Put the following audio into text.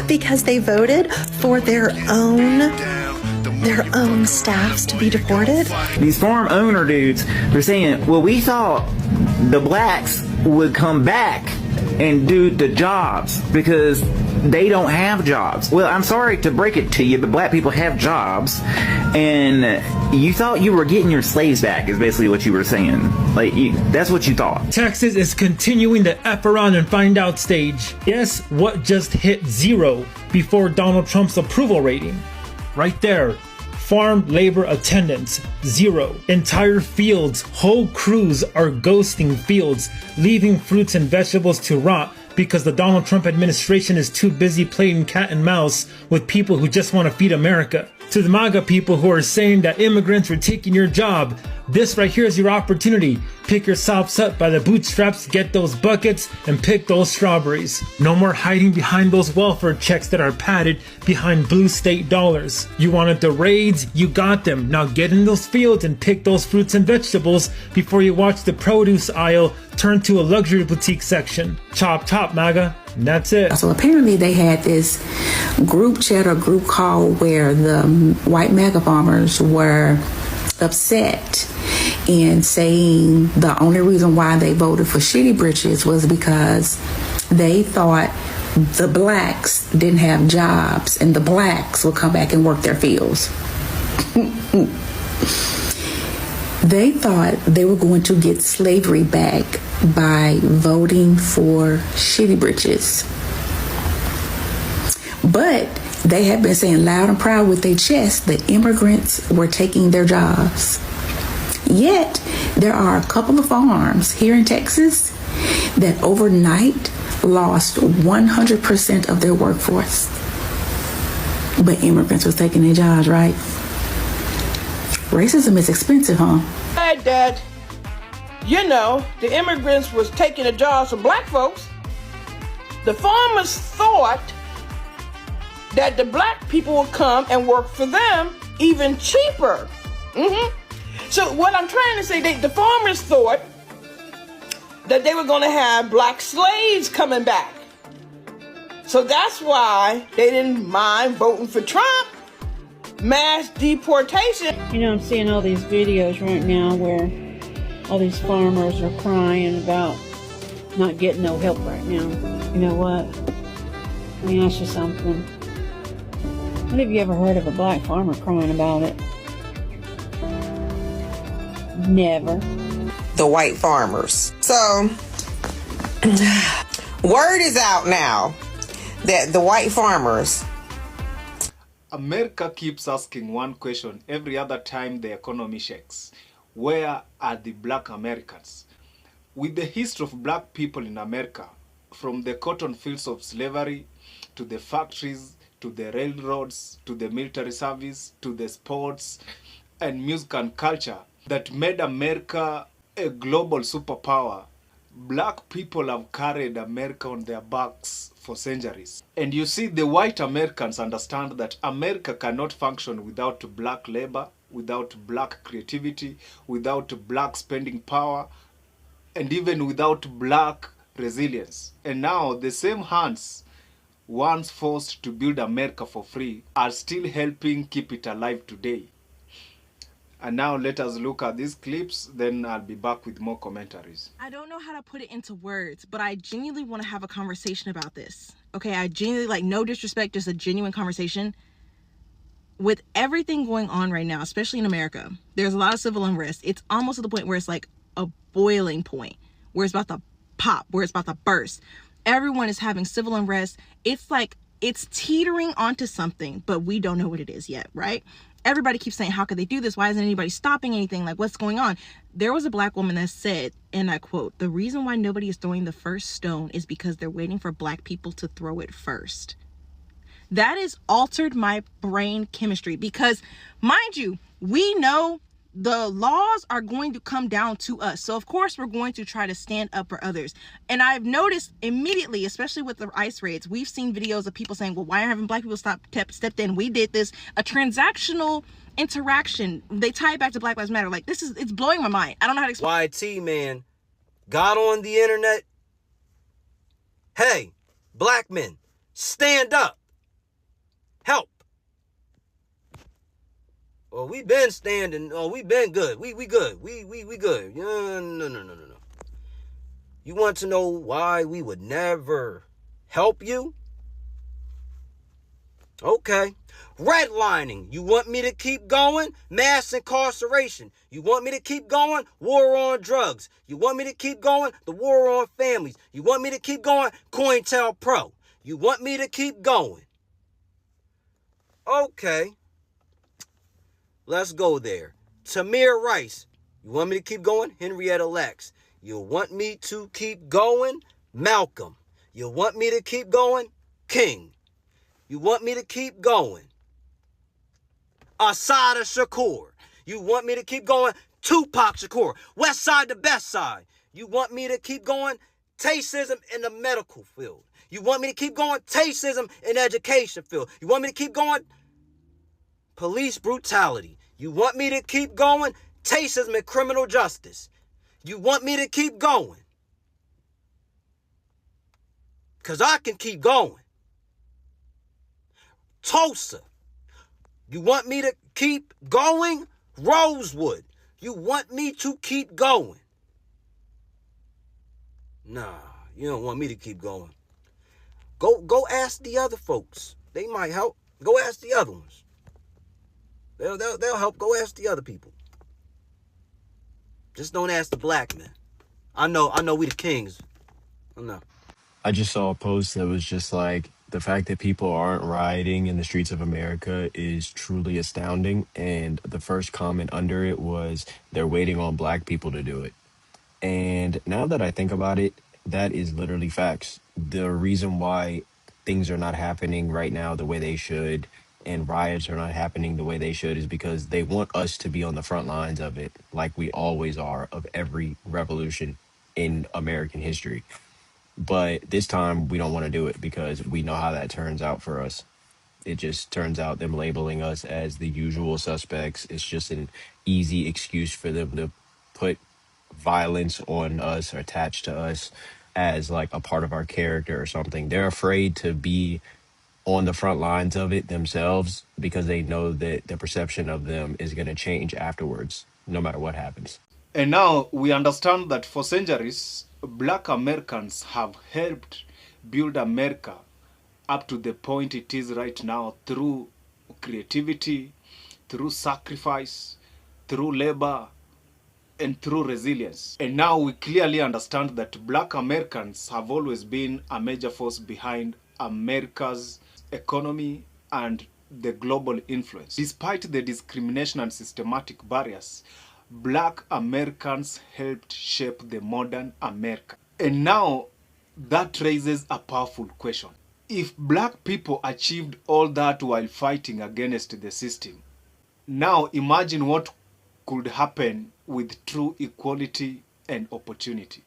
Because they voted for their own staffs to be deported? These farm owner dudes, they're saying, well, we thought the blacks would come back and do the jobs because they don't have jobs. Well, I'm sorry to break it to you, but black people have jobs, and you thought you were getting your slaves back is basically what you were saying. Like, that's what you thought. Texas is continuing the F around and find out stage. Guess what just hit 0 before Donald Trump's approval rating? Right there. Farm labor attendance, 0. Entire fields, whole crews are ghosting fields, leaving fruits and vegetables to rot because the Donald Trump administration is too busy playing cat and mouse with people who just want to feed America. To the MAGA people who are saying that immigrants are taking your job, this right here is your opportunity. Pick yourselves up by the bootstraps, get those buckets, and pick those strawberries. No more hiding behind those welfare checks that are padded behind blue state dollars. You wanted the raids, you got them. Now get in those fields and pick those fruits and vegetables before you watch the produce aisle turn to a luxury boutique section. Chop chop, MAGA. And that's it. So apparently they had this group chat or group call where the white MAGA farmers were upset and saying the only reason why they voted for shitty britches was because they thought the blacks didn't have jobs and the blacks would come back and work their fields. They thought they were going to get slavery back by voting for shitty britches. But they have been saying loud and proud with their chest that immigrants were taking their jobs. Yet, there are a couple of farms here in Texas that overnight lost 100% of their workforce. But immigrants was taking their jobs, right? Racism is expensive, huh? That, you know, the immigrants was taking the jobs from black folks. The farmers thought that the black people would come and work for them even cheaper. So what I'm trying to say, the farmers thought that they were going to have black slaves coming back. So that's why they didn't mind voting for Trump. Mass deportation. You know, I'm seeing all these videos right now where all these farmers are crying about not getting no help right now. You know what? Let me ask you something. When have you ever heard of a black farmer crying about it? Never. The white farmers. So, word is out now that the white farmers... America keeps asking one question every other time the economy shakes. Where are the black Americans? With the history of black people in America, from the cotton fields of slavery, to the factories, to the railroads, to the military service, to the sports and music and culture that made America a global superpower, black people have carried America on their backs for centuries. And you see, the white Americans understand that America cannot function without black labor, without black creativity, without black spending power, and even without black resilience. And now the same hands once forced to build America for free are still helping keep it alive today. And now let us look at these clips, then I'll be back with more commentaries. I don't know how to put it into words, but I genuinely want to have a conversation about this. Okay, I genuinely, like, no disrespect, just a genuine conversation. With everything going on right now, especially in America, there's a lot of civil unrest. It's almost to the point where it's like a boiling point, where it's about to pop, where it's about to burst. Everyone is having civil unrest. It's like it's teetering onto something, but we don't know what it is yet, right? Everybody keeps saying, how could they do this? Why isn't anybody stopping anything? Like, what's going on? There was a black woman that said, and I quote, "The reason why nobody is throwing the first stone is because they're waiting for black people to throw it first." That has altered my brain chemistry because, mind you, we know the laws are going to come down to us. So, of course, we're going to try to stand up for others. And I've noticed immediately, especially with the ICE raids, we've seen videos of people saying, well, why aren't black people stepped in? We did this, a transactional interaction. They tie it back to Black Lives Matter. Like, it's blowing my mind. I don't know how to explain. YT, man, got on the internet. Hey, Black men, stand up. Help. Oh, we been standing. Oh, we been good. We good. We good. No. You want to know why we would never help you? Okay. Redlining. You want me to keep going? Mass incarceration. You want me to keep going? War on drugs. You want me to keep going? The war on families. You want me to keep going? COINTELPRO. You want me to keep going? Okay. Let's go there. Tamir Rice. You want me to keep going? Henrietta Lacks. You want me to keep going? Malcolm. You want me to keep going? King. You want me to keep going? Asada Shakur. You want me to keep going? Tupac Shakur. West Side to Best Side. You want me to keep going? Tasteism in the medical field. You want me to keep going? Tasteism in the education field. You want me to keep going? Police brutality. You want me to keep going? Tasteism in criminal justice. You want me to keep going? Because I can keep going. Tulsa. You want me to keep going? Rosewood. You want me to keep going? Nah, you don't want me to keep going. Go ask the other folks. They might help. Go ask the other ones. They'll help. Go ask the other people. Just don't ask the black men. I know we the kings. I know. I just saw a post that was just like, the fact that people aren't rioting in the streets of America is truly astounding. And the first comment under it was, they're waiting on black people to do it. And now that I think about it, that is literally facts. The reason why things are not happening right now the way they should, and riots are not happening the way they should, is because they want us to be on the front lines of it, like we always are, of every revolution in American history. But this time we don't want to do it because we know how that turns out for us. It just turns out them labeling us as the usual suspects. It's just an easy excuse for them to put violence on us or attached to us as like a part of our character or something. They're afraid to be on the front lines of it themselves because they know that the perception of them is going to change afterwards, no matter what happens. And now we understand that for centuries, black Americans have helped build America up to the point it is right now through creativity, through sacrifice, through labor, and through resilience. And now we clearly understand that black Americans have always been a major force behind America's economy and the global influence. Despite the discrimination and systematic barriers, black Americans helped shape the modern America. And now that raises a powerful question. If black people achieved all that while fighting against the system, now imagine what could happen with true equality and opportunity.